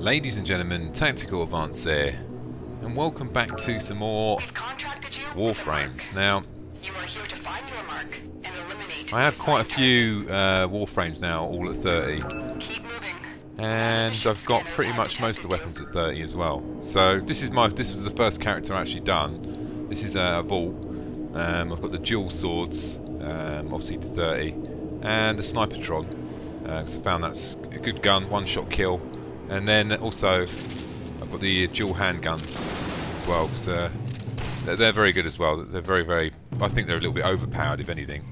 Ladies and gentlemen, Tactical Advance here, and welcome back to some more Warframes. Now, I have quite a few Warframes now, all at 30, and I've got pretty much most of the weapons at 30 as well. So this was the first character I actually done. This is a Vault. I've got the dual swords, obviously to 30, and the Snipertron, because I found that's a good gun, one-shot kill. And then also I've got the dual handguns as well, because they're very good as well. They're very, I think they're a little bit overpowered if anything.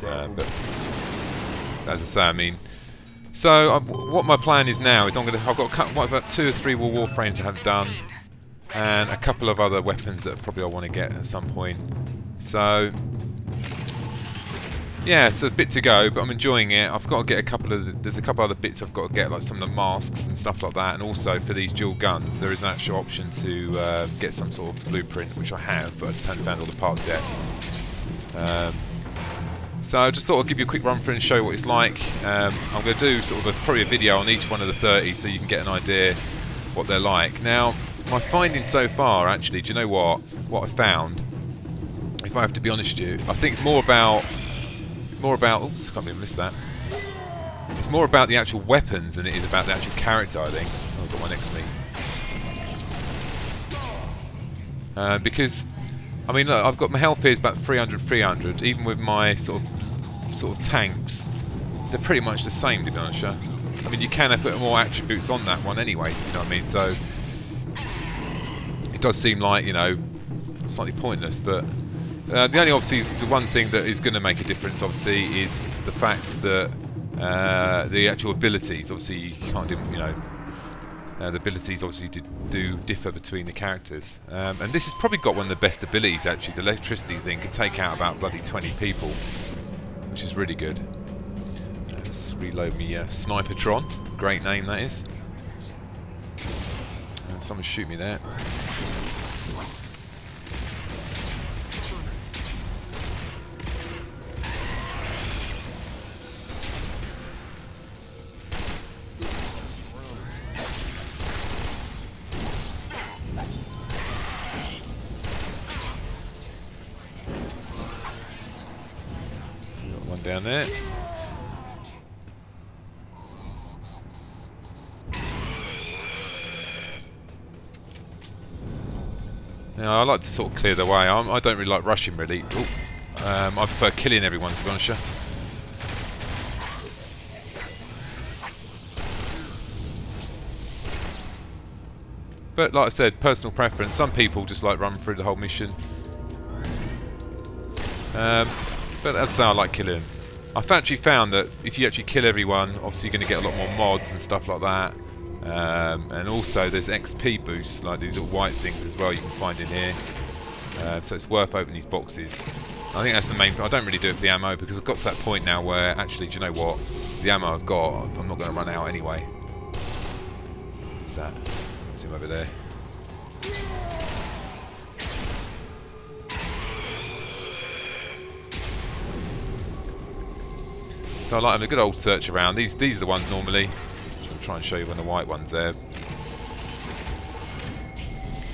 But as I say, I mean, so what my plan is now is I've got about 2 or 3 Warframes I haven't done, and a couple of other weapons that probably I want to get at some point. So yeah, it's a bit to go, but I'm enjoying it. I've got to get there's a couple other bits I've got to get, like some of the masks and stuff like that, and also for these dual guns there is an actual option to get some sort of blueprint, which I have, but I just haven't found all the parts yet. So I just thought I'd give you a quick run through and show you what it's like. I'm going to do sort of probably a video on each one of the 30 so you can get an idea what they're like. Now, my findings so far, actually, do you know what I found? If I have to be honest with you, I think it's more about, oops, can't believe I missed that. It's more about the actual weapons than it is about the actual character, I think. Oh, I've got one next to me. Because, I mean, look, I've got my health here is about 300. Even with my sort of tanks, they're pretty much the same, to be honest. I mean, you can put more attributes on that one anyway. You know what I mean? So it does seem like, you know, slightly pointless, but. The only, obviously, the one thing that is going to make a difference, obviously, is the fact that the actual abilities, obviously, you can't do, you know, the abilities obviously do differ between the characters. And this has probably got one of the best abilities, actually. The electricity thing can take out about bloody 20 people, which is really good. Let's reload me Snipertron. Great name, that is. And someone shoot me there. Down there. Now I like to sort of clear the way. I don't really like rushing really. Ooh. I prefer killing everyone, to be honest. But like I said, personal preference. Some people just like run through the whole mission. But that's how I like killing. I've actually found that if you actually kill everyone, obviously you're going to get a lot more mods and stuff like that. And also there's XP boosts, like these little white things as well you can find in here. So it's worth opening these boxes. I think that's the main thing. I don't really do it for the ammo because I've got to that point now where actually, do you know what? The ammo I've got, I'm not going to run out anyway. What's that? See him over there. So I like having a good old search around. These are the ones normally. I'll try and show you when the white one's there.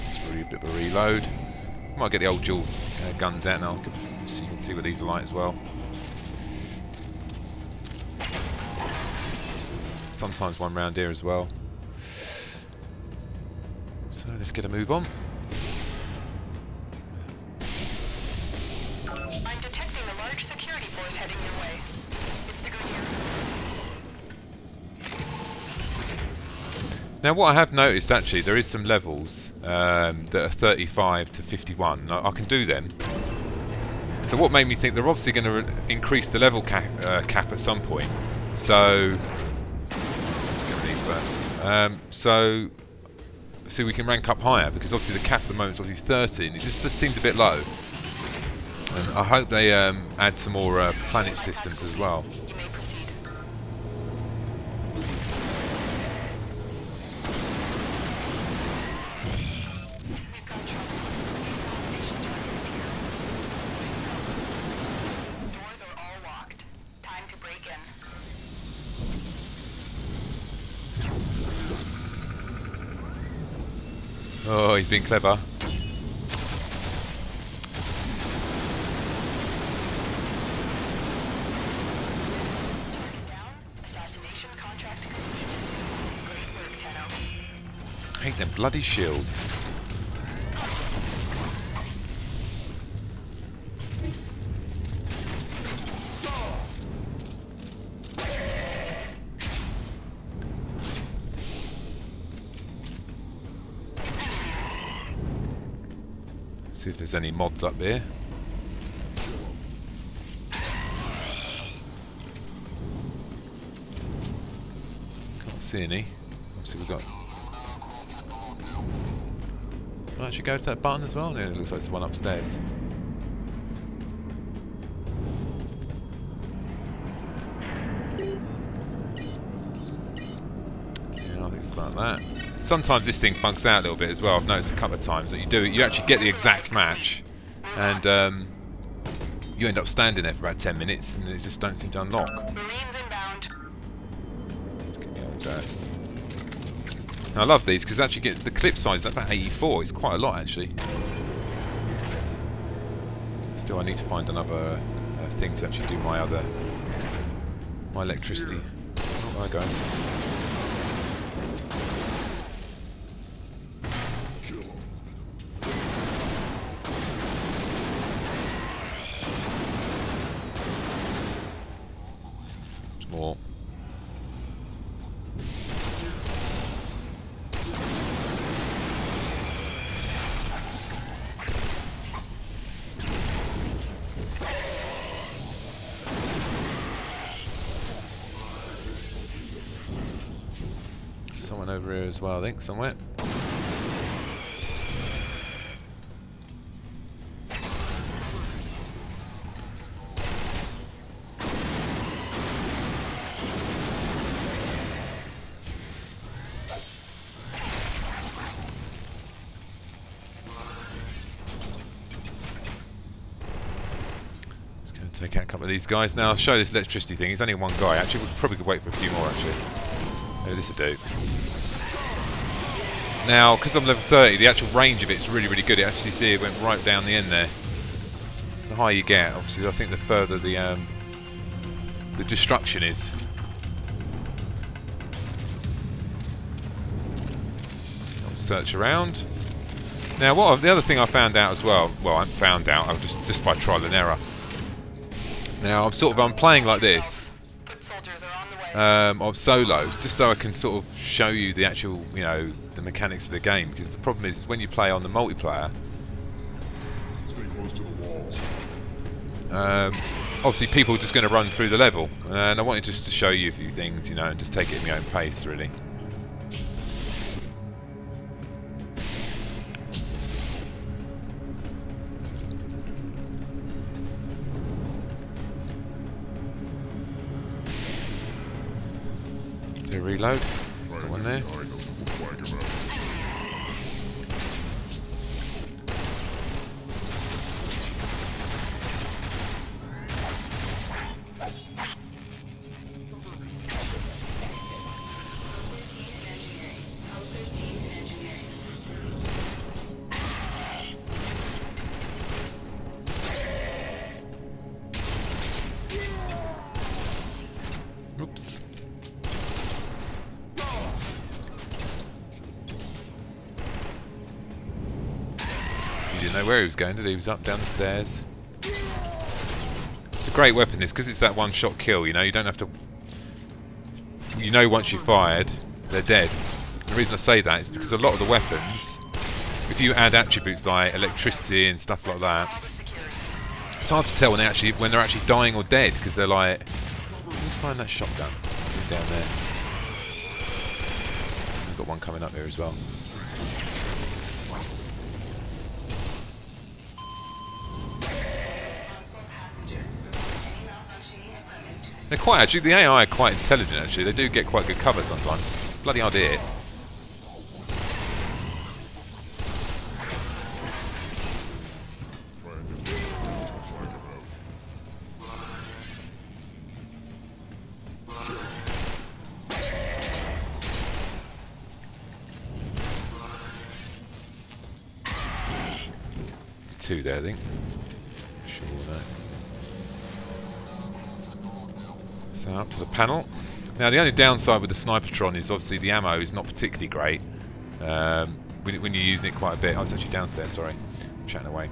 It's really a bit of a reload. Might get the old dual guns out now, so you can see what these are like as well. Sometimes one round here as well. So let's get a move on. I'm detecting a large security force heading your way. Now what I have noticed, actually, there is some levels that are 35 to 51. I can do them. So what made me think they're obviously going to increase the level cap at some point. So let's get these first. So we can rank up higher, because obviously the cap at the moment is obviously 30, and it just seems a bit low. And I hope they add some more planet systems as well. Oh, he's been clever. I hate them bloody shields. See if there's any mods up here. Can't see any. Obviously we've got... I'll actually go to that button as well. Yeah, it looks like it's the one upstairs. Yeah, I think it's like that. Sometimes this thing bugs out a little bit as well. I've noticed a couple of times that you actually get the exact match, and you end up standing there for about 10 minutes, and it just don't seem to unlock. Marines inbound. Give me old I love these because actually get the clip size is about 84. It's quite a lot actually. Still, I need to find another thing to actually do my electricity. Oh, hi guys. More. Someone over here as well, I think, somewhere. Take out a couple of these guys. Now I'll show this electricity thing. He's only one guy. Actually, we probably could wait for a few more actually. Oh, this will do. Now, because I'm level 30, the actual range of it's really, really good. You actually see it went right down the end there. The higher you get, obviously, I think the further the destruction is. I'll search around. Now, the other thing I found out as well. Well, I found out. I just by trial and error. Now I'm playing like this of solos, just so I can sort of show you the actual, the mechanics of the game. Because the problem is when you play on the multiplayer, obviously people are just going to run through the level, and I wanted just to show you a few things, and just take it at my own pace, really. Reload. There's got one there. Oops. He didn't know where he was going, did he? He was up, down the stairs. It's a great weapon, this, because it's that one-shot kill, you don't have to... once you're fired, they're dead. The reason I say that is because a lot of the weapons, if you add attributes like electricity and stuff like that, it's hard to tell when they're actually dying or dead, because they're like... Let's find that shotgun. It's down there. We've got one coming up here as well. They're quite, actually, the AI are quite intelligent, actually. They do get quite good cover sometimes. Bloody hard to hit. 2 there, I think. Sure, no. So up to the panel. Now the only downside with the Snipertron is obviously the ammo is not particularly great when you're using it quite a bit. I was actually downstairs, sorry, I'm chatting away.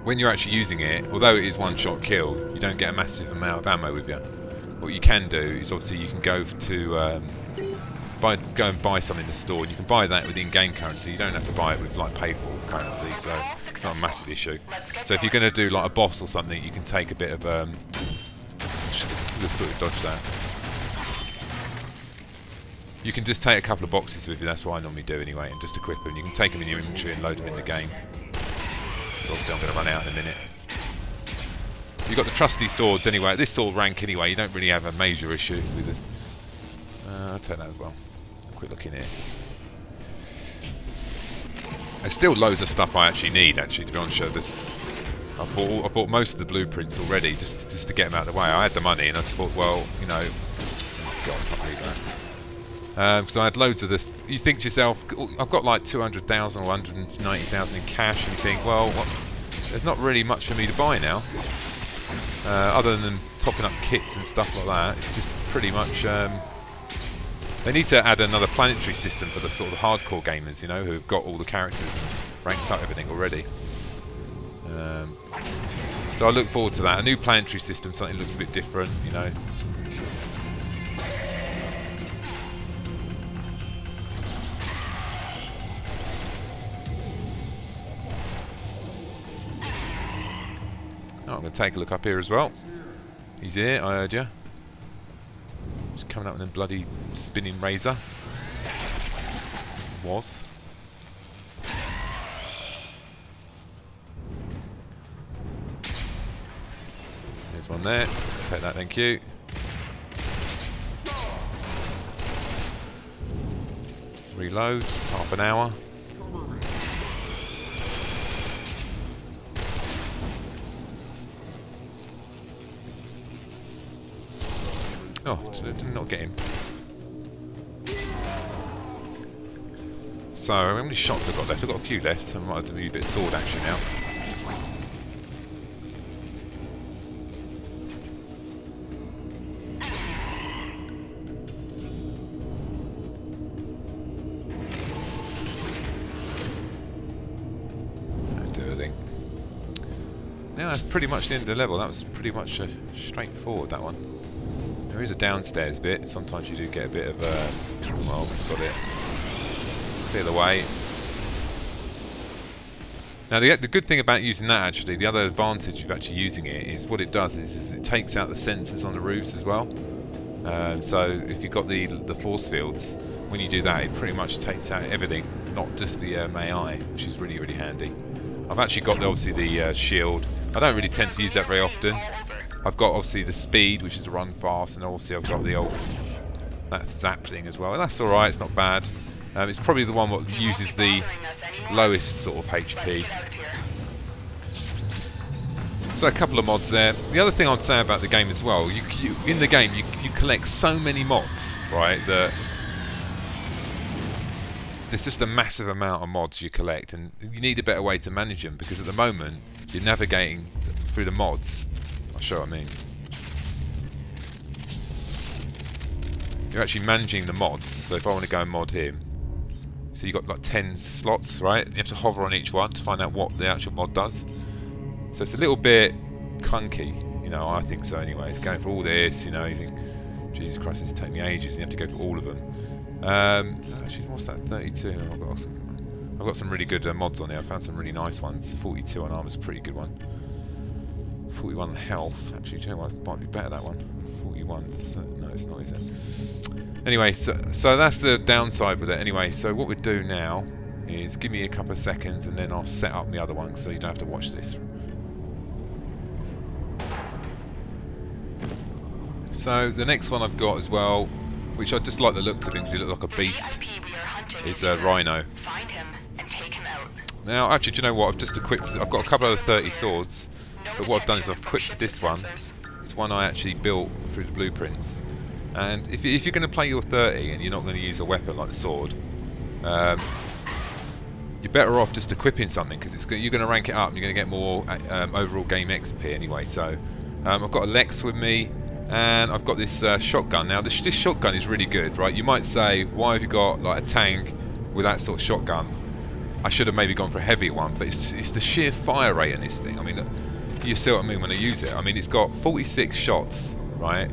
When you're actually using it, although it is one-shot kill, you don't get a massive amount of ammo with you. What you can do is obviously you can go to go and buy something in the store, and you can buy that with in-game currency. You don't have to buy it with like paid-for currency, so it's not a massive issue. So if you're going to do like a boss or something, you can take a bit of dodge that. You can just take a couple of boxes with you. That's what I normally do anyway, and just equip them. You can take them in your inventory and load them in the game. So obviously I'm going to run out in a minute. You've got the trusty swords anyway. At this sword rank anyway, you don't really have a major issue with this. I'll take that as well. Quick look in here. There's still loads of stuff I actually need, actually, to be honest with you. I bought most of the blueprints already just to get them out of the way. I had the money and I thought, well, you know, oh God, I can't believe that. Because I had loads of this. You think to yourself, I've got like 200,000 or 190,000 in cash, and you think, well, there's not really much for me to buy now. Other than topping up kits and stuff like that, it's just pretty much. They need to add another planetary system for the sort of hardcore gamers, you know, who've got all the characters and ranked up everything already. So I look forward to that. A new planetary system, something that looks a bit different, you know. Oh, I'm going to take a look up here as well. He's here, I heard you. Just coming up with a bloody spinning razor. Was. There's one there. Take that, thank you. Reload, half an hour. Oh, did not get him. So, how many shots I've got left? I've got a few left, so I might have to do a bit of sword action now. That'll do, I think. Now that's pretty much the end of the level. That was pretty much straightforward, that one. There is a downstairs bit. Sometimes you do get a bit of well, sod it. Clear the way. Now the good thing about using that, actually, the other advantage of actually using it is what it does is it takes out the sensors on the roofs as well. So if you've got the force fields, when you do that, it pretty much takes out everything, not just the AI, which is really, really handy. I've actually got obviously the shield. I don't really tend to use that very often. I've got obviously the speed, which is to run fast, and obviously I've got the old that zap thing as well. And that's alright, it's not bad. It's probably the one that uses the lowest sort of HP. So a couple of mods there. The other thing I'd say about the game as well, in the game you collect so many mods, right, that there's just a massive amount of mods you collect, and you need a better way to manage them, because at the moment you're navigating through the mods. I'll show what I mean. You're actually managing the mods. So if I want to go and mod him, so you've got like 10 slots, right? You have to hover on each one to find out what the actual mod does. So it's a little bit clunky, you know, I think so anyway. It's going for all this, you know, you think, Jesus Christ, it's taking me ages, and you have to go for all of them. Actually, what's that, 32? I've got some really good mods on there. I found some really nice ones. 42 on armor's a pretty good one. 41 health, actually, do you know what, it might be better, that one. 41, no it's not, is it? Anyway, so that's the downside with it anyway. So what we do now is give me a couple of seconds and then I'll set up the other one so you don't have to watch this. So the next one I've got as well, which I just like the look of him because he looks like a beast, is Rhino. Now actually, do you know what, I've just equipped, I've got a couple of 30 swords, but what I've done is I've equipped this one. It's one I actually built through the blueprints. And if you're going to play your 30 and you're not going to use a weapon like the sword, you're better off just equipping something, because you're going to rank it up and you're going to get more overall game XP anyway. So I've got a Lex with me, and I've got this shotgun. Now this shotgun is really good, right? You might say, why have you got like a tank with that sort of shotgun? I should have maybe gone for a heavier one, but it's the sheer fire rate in this thing. I mean, you see what I mean when I use it. I mean, it's got 46 shots, right?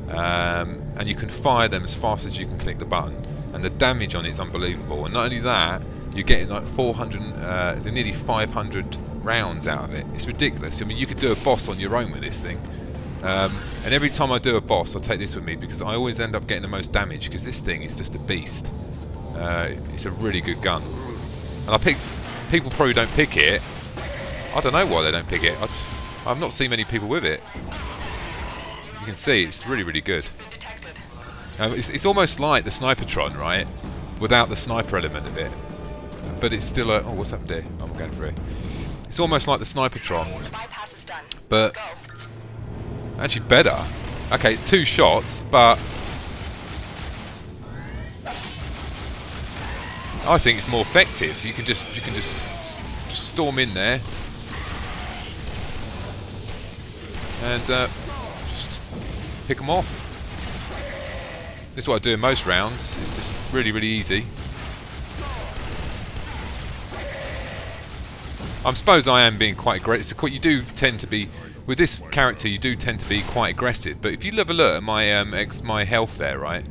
And you can fire them as fast as you can click the button, and the damage on it is unbelievable. And not only that, you're getting like 400, nearly 500 rounds out of it. It's ridiculous. I mean, you could do a boss on your own with this thing. And every time I do a boss, I take this with me, because I always end up getting the most damage, because this thing is just a beast. It's a really good gun. And people probably don't pick it. I don't know why they don't pick it. I've not seen many people with it. You can see it's really, really good. It's almost like the Snipertron, right? Without the sniper element of it. But it's still a... Oh, what's happened here? I'm going through. It's almost like the Snipertron, but actually better. Okay, it's 2 shots, but I think it's more effective. You can just storm in there and just pick them off. This is what I do in most rounds. It's just really, really easy. I suppose I am being quite aggressive. You do tend to be, with this character, you do tend to be quite aggressive. But if you have a look at my health there, right?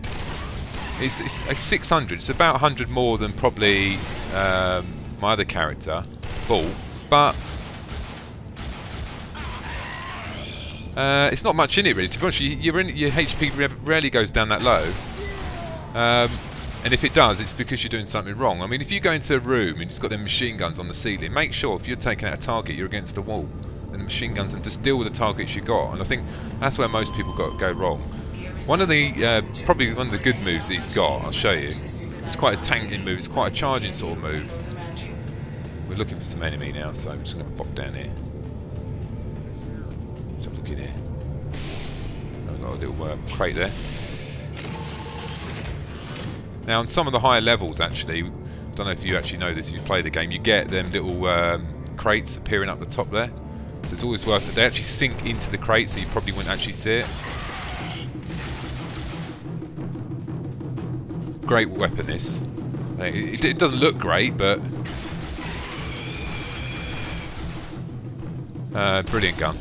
It's 600. It's about 100 more than probably my other character, Bull. But it's not much in it really. To be honest, your HP rarely goes down that low. And if it does, it's because you're doing something wrong. I mean, if you go into a room and it's got them machine guns on the ceiling, make sure if you're taking out a target, you're against the wall and the machine guns, and just deal with the targets you got. And I think that's where most people go wrong. One of the probably one of the good moves he's got, I'll show you. It's quite a tanking move. It's quite a charging sort of move. We're looking for some enemy now, so I'm just going to pop down here. Let's have a look in here. I've got a little crate there. Now on some of the higher levels, actually, I don't know if you actually know this if you play the game, you get them little crates appearing up the top there. So it's always worth it. They actually sink into the crate, so you probably wouldn't actually see it. Great weapon, this. It doesn't look great, but brilliant gun.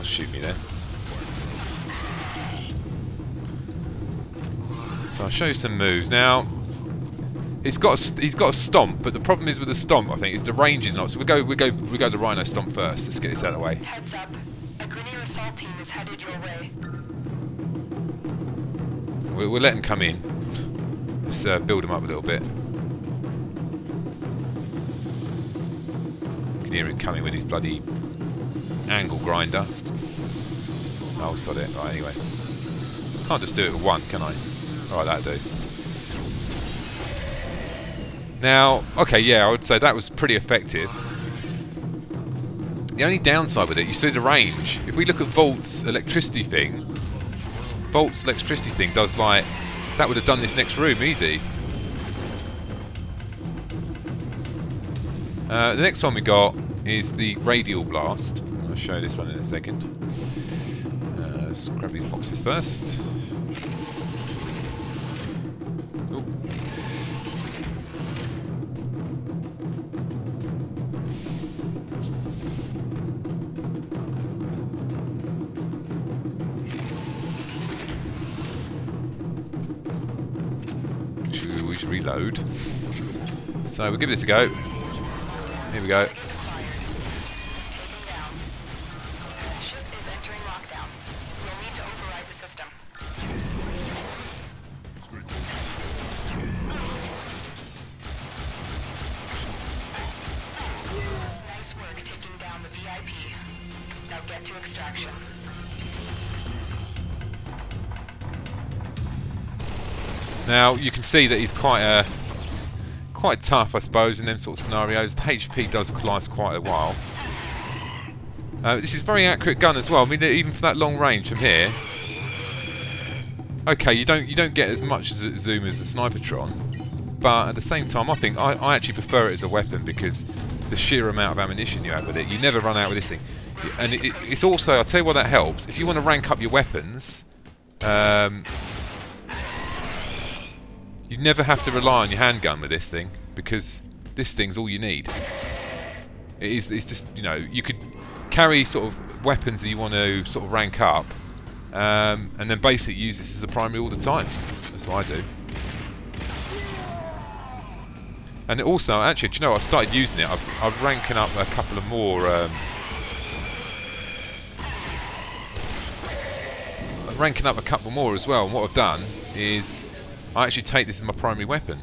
Shoot me then. So I'll show you some moves. Now he's got a stomp, but the problem is with the stomp, I think, is the range is not. So we go the Rhino stomp first. Let's get this out of the way. Heads up. A Grineer assault team is headed your way. We'll let him come in. Let's build him up a little bit. You can hear him coming with his bloody angle grinder. Oh, sod it. Right, anyway. Can't just do it with one, can I? Alright, that'll do. Now, okay, yeah, I would say that was pretty effective. The only downside with it, you see the range. If we look at Volt's electricity thing, does like... That would have done this next room easy. The next one we got is the Radial Blast. I'll show you this one in a second. Let's grab these boxes first. Ooh. We should reload. So we'll give this a go. Here we go. Now you can see that he's quite tough, I suppose, in them sort of scenarios. The HP does last quite a while. This is a very accurate gun as well. I mean, even for that long range from here, okay, you don't get as much as a zoom as a Snipertron, but at the same time, I think I actually prefer it as a weapon because the sheer amount of ammunition you have with it, you never run out with this thing. And it's also, I'll tell you what that helps. If you want to rank up your weapons, you never have to rely on your handgun with this thing because this thing's all you need. It's just, you know, you could carry sort of weapons that you want to sort of rank up, and then basically use this as a primary all the time. That's what I do. And also, actually, do you know, I've started using it. I'm ranking up a couple of more. Ranking up a couple more as well. And what I've done is I actually take this as my primary weapon.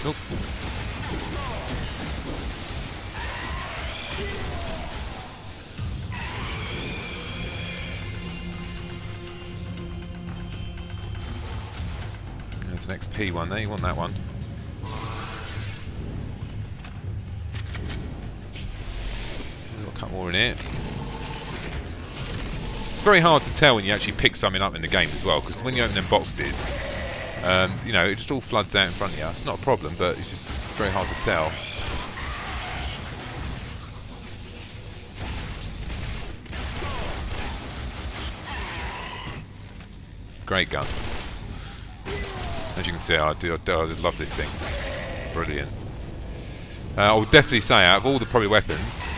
Nope. There's an XP one there, you want that one. Got a couple more in here. It's very hard to tell when you actually pick something up in the game as well, because when you open them boxes, you know, it just all floods out in front of you. It's not a problem, but it's just very hard to tell. Great gun. As you can see, I love this thing. Brilliant. I would definitely say, out of all the probably weapons,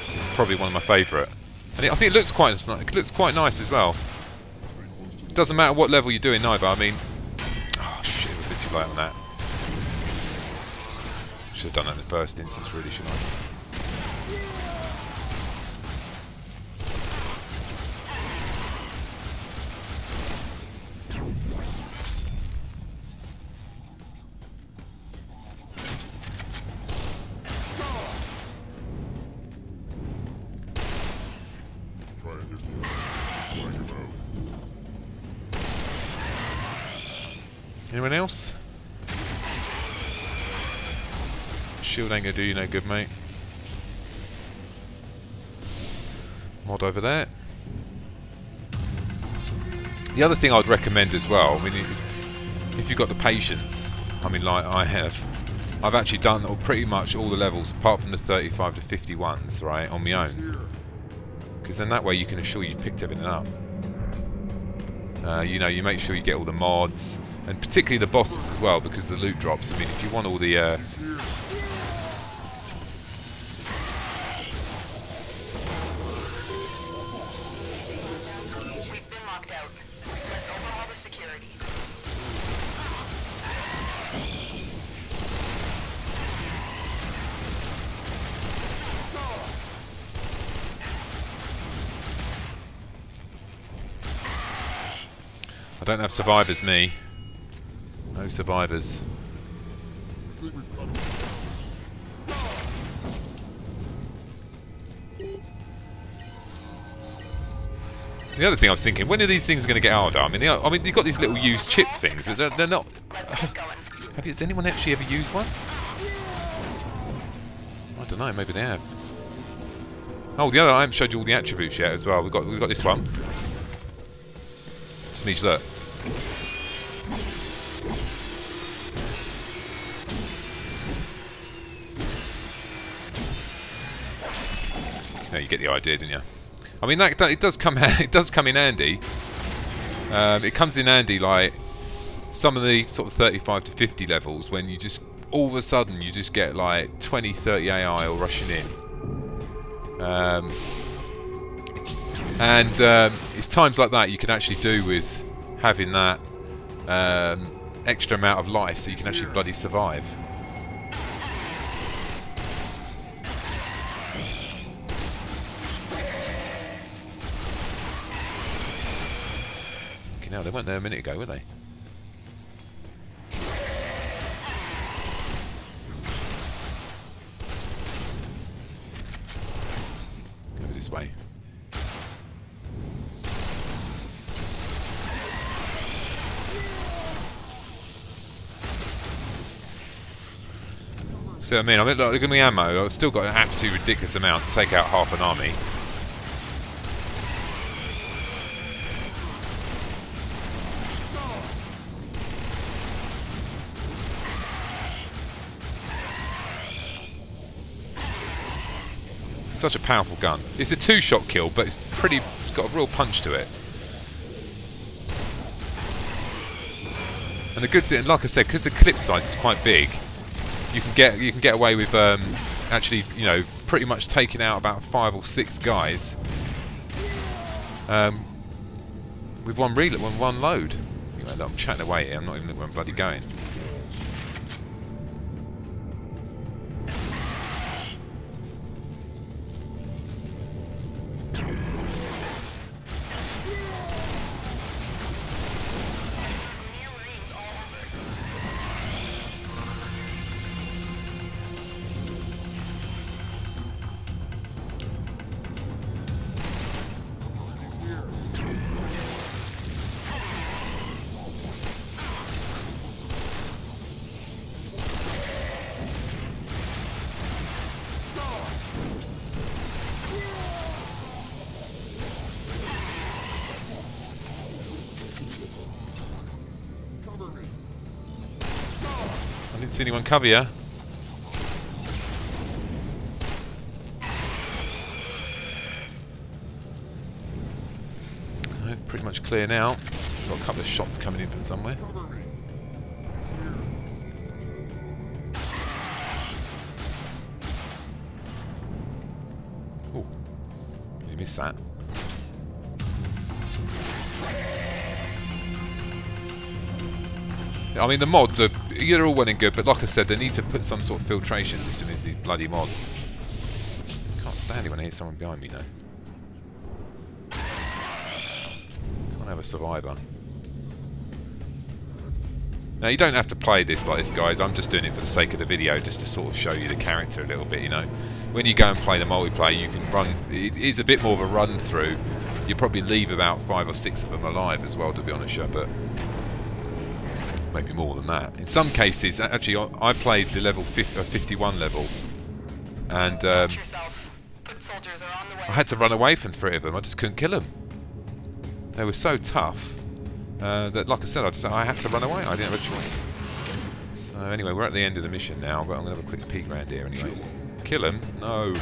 it's probably one of my favourite. And I think it looks quite nice as well. It doesn't matter what level you're doing either. I mean, oh shit, it was a bit too late on that. Should have done that in the first instance, really, shouldn't I? Anyone else? Shield ain't gonna do you no good, mate. Mod over there. The other thing I'd recommend as well, I mean, if you've got the patience, I mean, like I have, I've actually done pretty much all the levels apart from the 35 to 51s, right, on my own. Because then that way you can assure you've picked everything up. You know, you make sure you get all the mods, and particularly the bosses as well, because the loot drops. I mean, if you want all the... We've been locked out. Let's overhaul the security. I don't have survivors, me. No survivors. The other thing I was thinking, when are these things going to get harder? I mean, you've got these little used chip things, but they're not... Has anyone actually ever used one? I don't know, maybe they have. Oh, the other, I haven't showed you all the attributes yet as well. We've got this one. Smeege, look. No, you get the idea, didn't you? I mean, that it does come it does come in handy. It comes in handy like some of the sort of 35 to 50 levels when you just all of a sudden you just get like 20, 30 AI all rushing in. It's times like that you can actually do with having that extra amount of life, so you can actually bloody survive. Okay, now they weren't there a minute ago, were they? Go this way. See what I mean? I mean, look at my ammo. I've still got an absolutely ridiculous amount to take out half an army. Such a powerful gun. It's a two-shot kill, but it's got a real punch to it. And the good thing, like I said, because the clip size is quite big, you can get away with actually, you know, pretty much taking out about 5 or 6 guys with one load. Anyway, look, I'm chatting away here. I'm not even where I'm bloody going. I didn't see anyone cover you. Pretty much clear now. Got a couple of shots coming in from somewhere. Oh, you missed that. I mean, the mods are, they're all well and good, but like I said, they need to put some sort of filtration system into these bloody mods. Can't stand it when I hear someone behind me, though. Can't have a survivor. Now, you don't have to play this like this, guys. I'm just doing it for the sake of the video, just to sort of show you the character a little bit, you know. When you go and play the multiplayer, you can run, it is a bit more of a run through. You probably leave about 5 or 6 of them alive as well, to be honest, but maybe more than that. In some cases, actually, I played the level 51 level, and I had to run away from 3 of them. I just couldn't kill them. They were so tough that, like I said, I had to run away. I didn't have a choice. So anyway, we're at the end of the mission now, but I'm going to have a quick peek around here anyway. Kill them? No.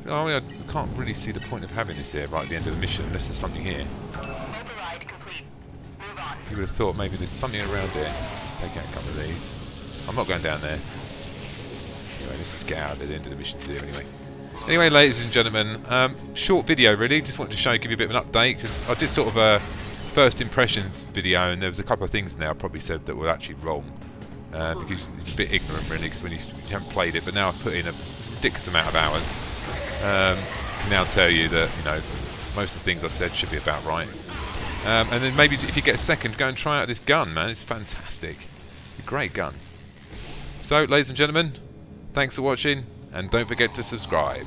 I mean, I can't really see the point of having this here right at the end of the mission unless there's something here. Override complete. Move on. You would have thought maybe there's something around here. Let's just take out a couple of these. I'm not going down there. Anyway, let's just get out at the end of the mission here anyway. Anyway, ladies and gentlemen, short video really. Just wanted to give you a bit of an update, because I did sort of a first impressions video, and there was a couple of things in there I probably said that were actually wrong. Because it's a bit ignorant really, because when you haven't played it, but now I've put in a ridiculous amount of hours. Can now tell you that, you know, most of the things I said should be about right. And then maybe if you get a second, go and try out this gun, man. It's fantastic. A great gun. So, ladies and gentlemen, thanks for watching, and don't forget to subscribe.